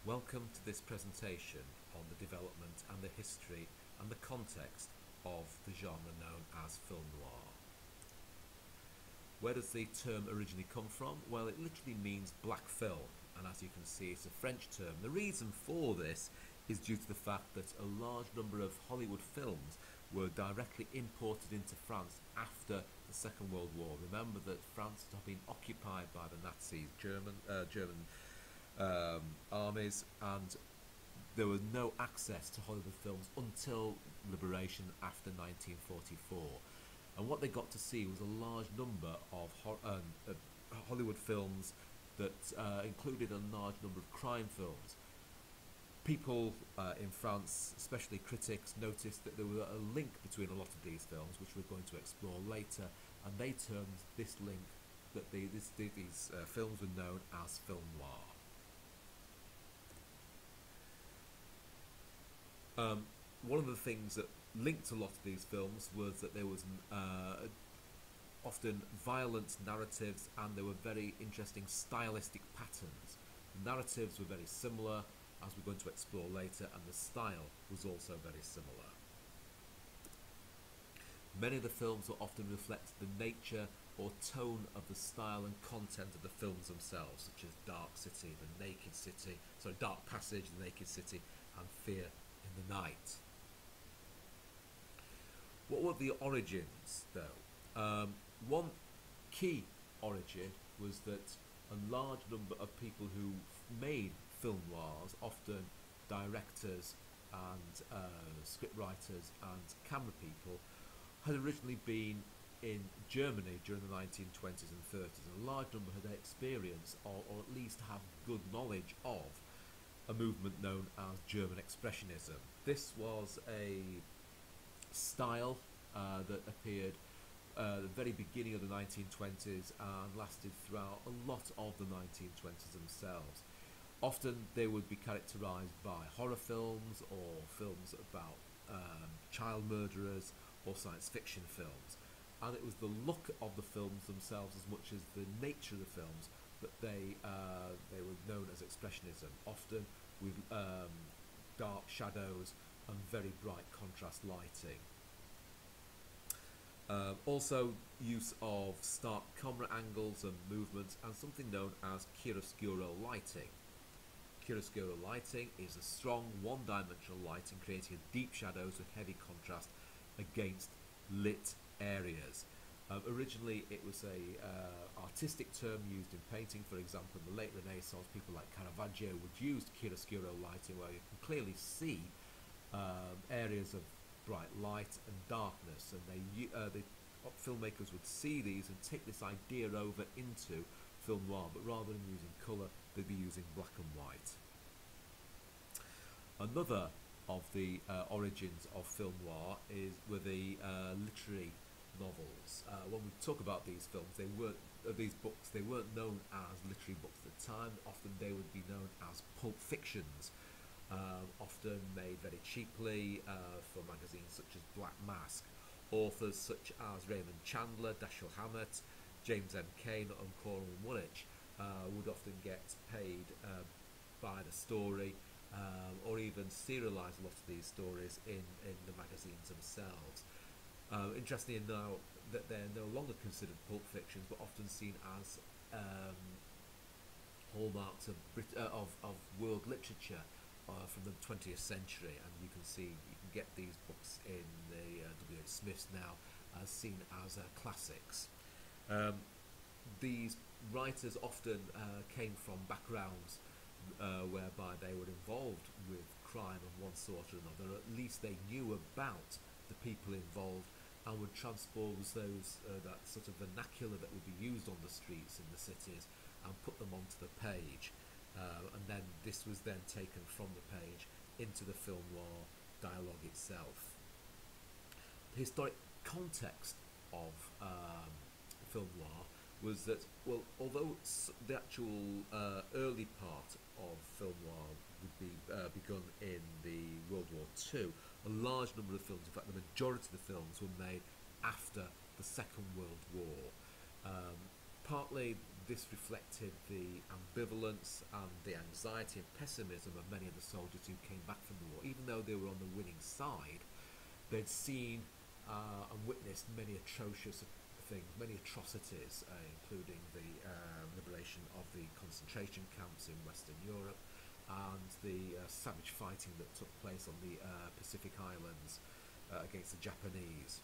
Welcome to this presentation on the development and the history and the context of the genre known as film noir. Where does the term originally come from? Well, it literally means black film, and as you can see, it's a French term. The reason for this is due to the fact that a large number of Hollywood films were directly imported into France after the Second World War. Remember that France had been occupied by the Nazis, German armies, and there was no access to Hollywood films until liberation after 1944. And what they got to see was a large number of Hollywood films that included a large number of crime films. People in France, especially critics, noticed that there was a link between a lot of these films, which we're going to explore later, and they termed this link that these films were known as film noir. One of the things that linked a lot of these films was that there was often violent narratives, and there were very interesting stylistic patterns. The narratives were very similar, as we're going to explore later, and the style was also very similar. Many of the films will often reflect the nature or tone of the style and content of the films themselves, such as Dark Passage, The Naked City, and Fear in the Night. What were the origins, though? One key origin was that a large number of people who made film noirs, often directors and scriptwriters and camera people, had originally been in Germany during the 1920s and 30s, and a large number had experience or at least have good knowledge of a movement known as German Expressionism. This was a style that appeared at the very beginning of the 1920s and lasted throughout a lot of the 1920s themselves. Often they would be characterised by horror films or films about child murderers or science fiction films. And it was the look of the films themselves as much as the nature of the films that they were known as expressionism, often with dark shadows and very bright contrast lighting. Also use of stark camera angles and movements, and something known as chiaroscuro lighting. Chiaroscuro lighting is a strong one-dimensional lighting creating deep shadows with heavy contrast against lit areas. Originally it was a artistic term used in painting. For example, in the late Renaissance, people like Caravaggio would use chiaroscuro lighting, where you can clearly see areas of bright light and darkness, and the filmmakers would see these and take this idea over into film noir, but rather than using colour, they'd be using black and white. Another of the origins of film noir were the literary novels. When we talk about these films, these books, they weren't known as literary books at the time. Often they would be known as pulp fictions, often made very cheaply for magazines such as Black Mask. Authors such as Raymond Chandler, Dashiell Hammett, James M. Cain and Cornwall Woolwich would often get paid by the story, or even serialise a lot of these stories in the magazines themselves. Interestingly now that they're no longer considered pulp fictions, but often seen as hallmarks of world literature from the 20th century, and you can get these books in the W.H. Smiths now as seen as classics. These writers often came from backgrounds whereby they were involved with crime of one sort or another, or at least they knew about the people involved and would transpose that sort of vernacular that would be used on the streets in the cities and put them onto the page. And then this was then taken from the page into the film noir dialogue itself. The historic context of film noir was that, well, although the actual early part of film noir would be begun in the World War II, a large number of films, in fact the majority of the films, were made after the Second World War. Partly this reflected the ambivalence and the anxiety and pessimism of many of the soldiers who came back from the war. Even though they were on the winning side, they'd seen and witnessed many atrocious things, many atrocities, including the liberation of the concentration camps in Western Europe and the savage fighting that took place on the Pacific Islands against the Japanese.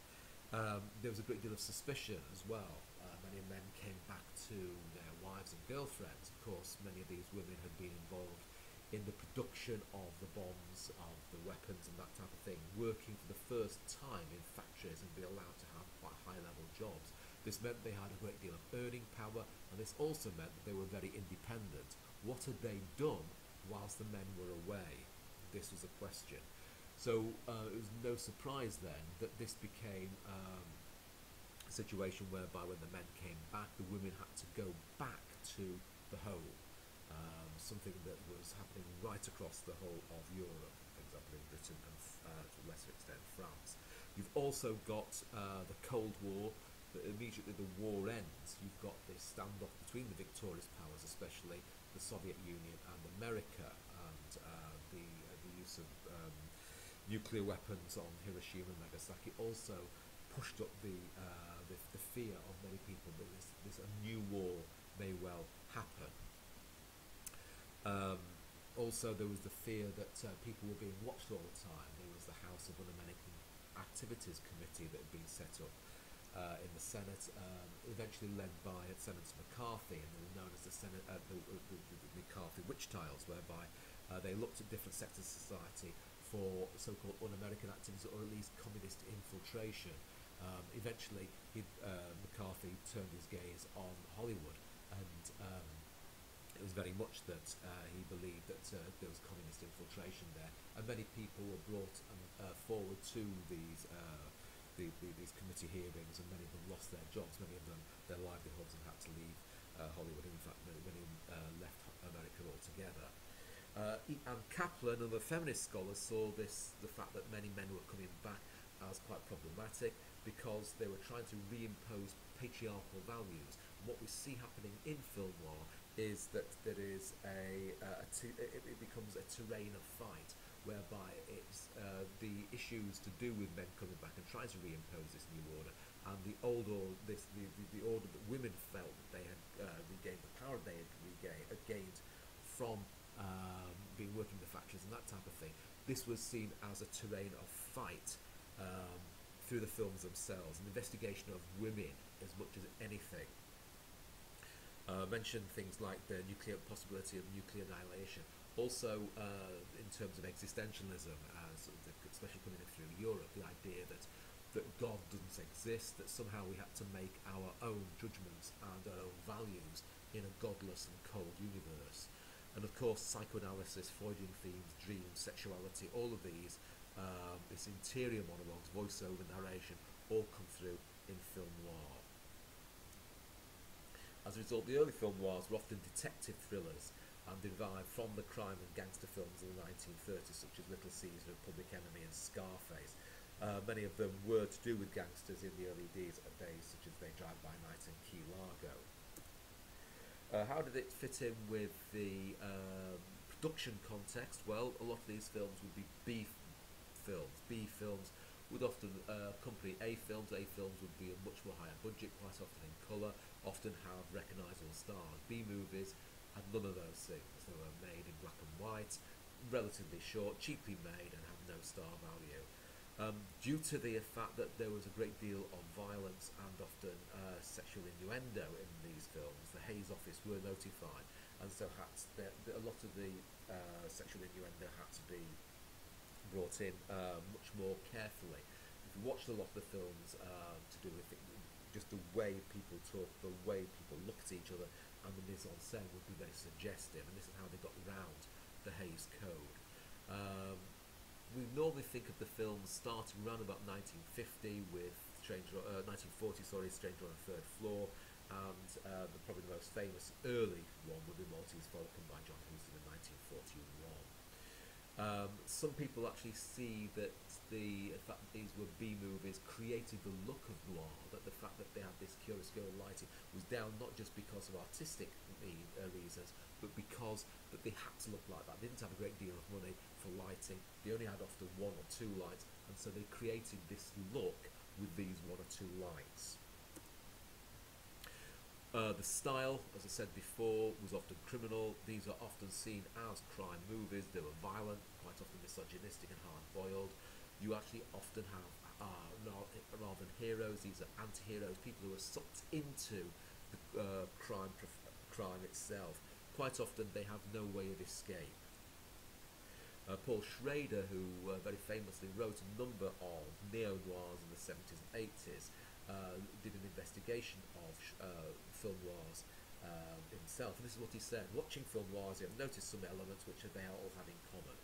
There was a great deal of suspicion as well. Many men came back to their wives and girlfriends. Of course, many of these women had been involved in the production of the bombs, of the weapons and that type of thing, working for the first time in factories and be allowed to have quite high-level jobs. This meant they had a great deal of earning power, and this also meant that they were very independent. What had they done whilst the men were away? This was a question. So it was no surprise then that this became a situation whereby when the men came back, the women had to go back to the home. Something that was happening right across the whole of Europe, for example in Britain and to a lesser extent France. You've also got the Cold War. Immediately the war ends, you've got this standoff between the victorious powers, especially the Soviet Union and America, and the use of nuclear weapons on Hiroshima and Nagasaki also pushed up the fear of many people that this a new war may well happen. Also, there was the fear that people were being watched all the time. There was the House of Un-American Activities Committee that had been set up in the Senate, eventually led by Senator McCarthy, and they were known as the McCarthy witch trials, whereby they looked at different sectors of society for so-called un-American activities, or at least communist infiltration. Eventually, McCarthy turned his gaze on Hollywood, and it was very much that he believed that there was communist infiltration there, and many people were brought forward to these committee hearings, and many of them lost their jobs, many of them their livelihoods, and had to leave Hollywood. In fact, many left America altogether. And Kaplan and the feminist scholars saw the fact that many men were coming back, as quite problematic, because they were trying to reimpose patriarchal values. And what we see happening in film noir is that there is it becomes a terrain of fight, whereby it's the issues to do with men coming back and trying to reimpose this new order, and the old order, the order that women felt that they had regained, the power they had gained from being working in the factories and that type of thing. This was seen as a terrain of fight through the films themselves, an investigation of women as much as anything. Mentioned things like the possibility of nuclear annihilation. Also, in terms of existentialism, especially coming in through Europe, the idea that God doesn't exist, that somehow we had to make our own judgments and our own values in a godless and cold universe. And of course, psychoanalysis, Freudian themes, dreams, sexuality, all of these, this interior monologues, voiceover, narration, all come through in film noir. As a result, the early film noirs were often detective thrillers and derived from the crime and gangster films of the 1930s, such as Little Caesar, Public Enemy and Scarface. Many of them were to do with gangsters in the early days, such as They Drive By Night and Key Largo. How did it fit in with the production context? Well, a lot of these films would be B films. B films would often accompany A films. A films would be a much more higher budget, quite often in colour, often have recognisable stars. B movies had none of those things. They were made in black and white, relatively short, cheaply made, and had no star value. Due to the fact that there was a great deal of violence and often sexual innuendo in these films, the Hays Office were notified, and so a lot of the sexual innuendo had to be brought in much more carefully. If you watched a lot of the films to do with just the way people talk, the way people look at each other, and the mise en scène would be very suggestive, and this is how they got around the Hays Code. We normally think of the films starting around about 1950 with 1940, Stranger on the Third Floor, and probably the most famous early one would be Maltese Falcon by John Huston in 1941. Some people actually see that the fact that these were B movies created the look of noir, that the fact that they had this chiaroscuro lighting was down not just because of artistic reasons, but because that they had to look like that. They didn't have a great deal of money for lighting. They only had often one or two lights, and so they created this look with these one or two lights. The style, as I said before, was often criminal. These are often seen as crime movies. They were violent, quite often misogynistic and hard-boiled. You actually often have, rather than heroes, these are anti-heroes, people who are sucked into the crime itself. Quite often they have no way of escape. Paul Schrader, who very famously wrote a number of neo-noirs in the 70s and 80s, did an investigation of film noirs himself, and this is what he said. Watching film noirs, you have noticed some elements which they all have in common.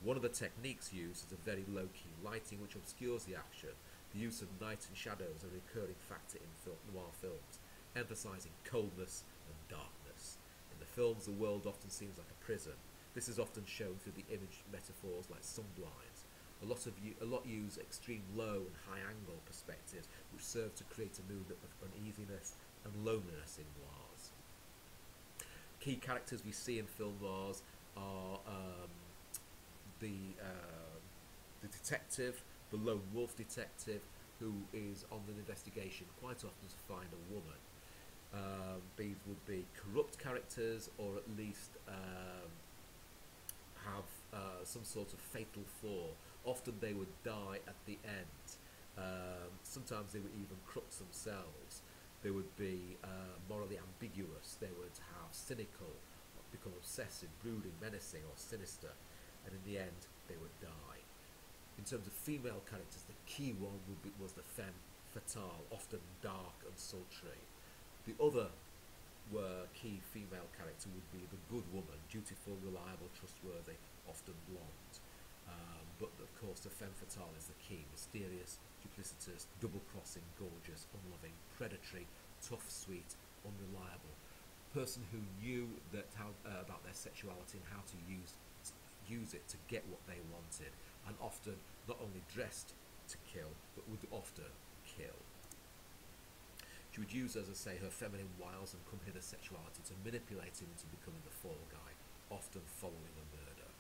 One of the techniques used is a very low-key lighting which obscures the action. The use of night and shadows are a recurring factor in noir films, emphasising coldness and darkness. In the films, the world often seems like a prison. This is often shown through the image metaphors like sunblinds. A lot use extreme low and high angle perspectives, which serve to create a mood of uneasiness and loneliness in noirs. Key characters we see in film noirs are the detective, the lone wolf detective, who is on an investigation quite often to find a woman. These would be corrupt characters, or at least have some sort of fatal flaw. Often they would die at the end. Sometimes they would even crooks themselves. They would be morally ambiguous. They would have cynical, become obsessive, brooding, menacing, or sinister, and in the end they would die. In terms of female characters, the key one was the femme fatale, often dark and sultry. The other key female character would be the good woman, dutiful, reliable, trustworthy, often blonde. But of course the femme fatale is the key: mysterious, duplicitous, double-crossing, gorgeous, unloving, predatory, tough, sweet, unreliable. Person who knew that about their sexuality and how to use it to get what they wanted, and often not only dressed to kill, but would often kill. She would use, as I say, her feminine wiles and accompany their sexuality to manipulate him into becoming the fall guy, often following a murder.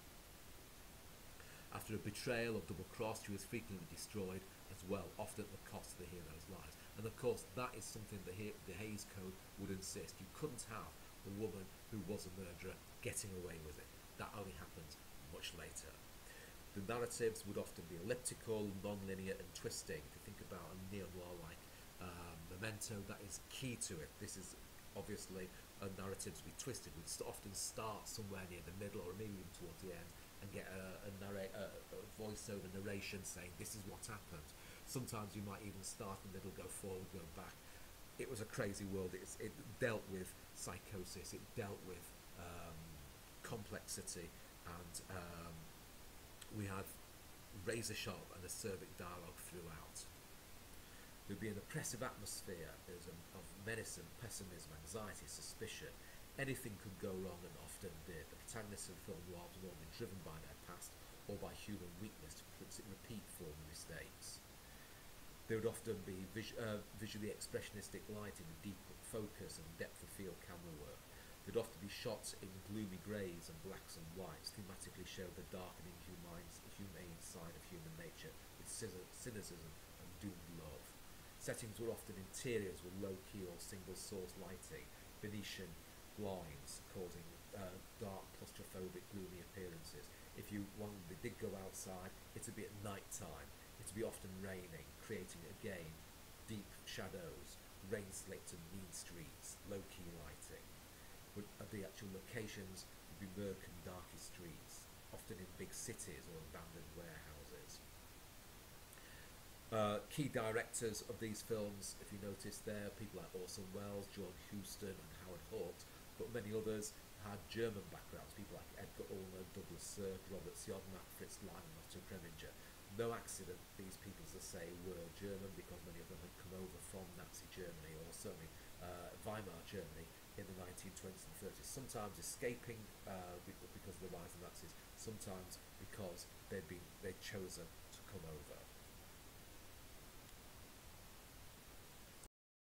After a betrayal or double cross, she was frequently destroyed as well, often at the cost of the hero's lives. And of course, that is something that the Hays Code would insist. You couldn't have a woman who was a murderer getting away with it. That only happens much later. The narratives would often be elliptical, non-linear, and twisting. If you think about a neo-noir like Memento, that is key to it. This is obviously a narrative to be twisted. Would often start somewhere near the middle, or maybe even towards the end, and get a voiceover narration saying this is what happened. Sometimes you might even start in the middle, go forward, go back. It was a crazy world. It dealt with psychosis, it dealt with complexity, and we had razor sharp and acerbic dialogue throughout. There would be an oppressive atmosphere. There's of menace and pessimism, anxiety, suspicion. Anything could go wrong, and often did. The protagonists of film noir were normally driven by their past or by human weakness to repeat former mistakes. There would often be visually expressionistic lighting, deep focus and depth of field camera work. There'd often be shots in gloomy greys and blacks and whites, thematically show the dark and inhumane side of human nature, with cynicism and doomed love. Settings were often interiors with low-key or single-source lighting, Venetian blinds causing dark, claustrophobic, gloomy appearances. If you did go outside, it would be at night time. It would be often raining, creating again deep shadows, rain-slicked and mean streets, low-key lighting. The actual locations would be murky and darky streets, often in big cities or abandoned warehouses. Key directors of these films, if you notice there, people like Orson Welles, John Huston and Howard Hawks, but many others had German backgrounds, people like Edgar Ulmer, Douglas Sirk, Robert Siodmak, Fritz Lang and Otto Preminger. No accident these people, as I say, were German, because many of them had come over from Nazi Germany, or certainly Weimar Germany, in the 1920s and 30s, sometimes escaping because of the rise of Nazis, sometimes because they'd chosen to come over.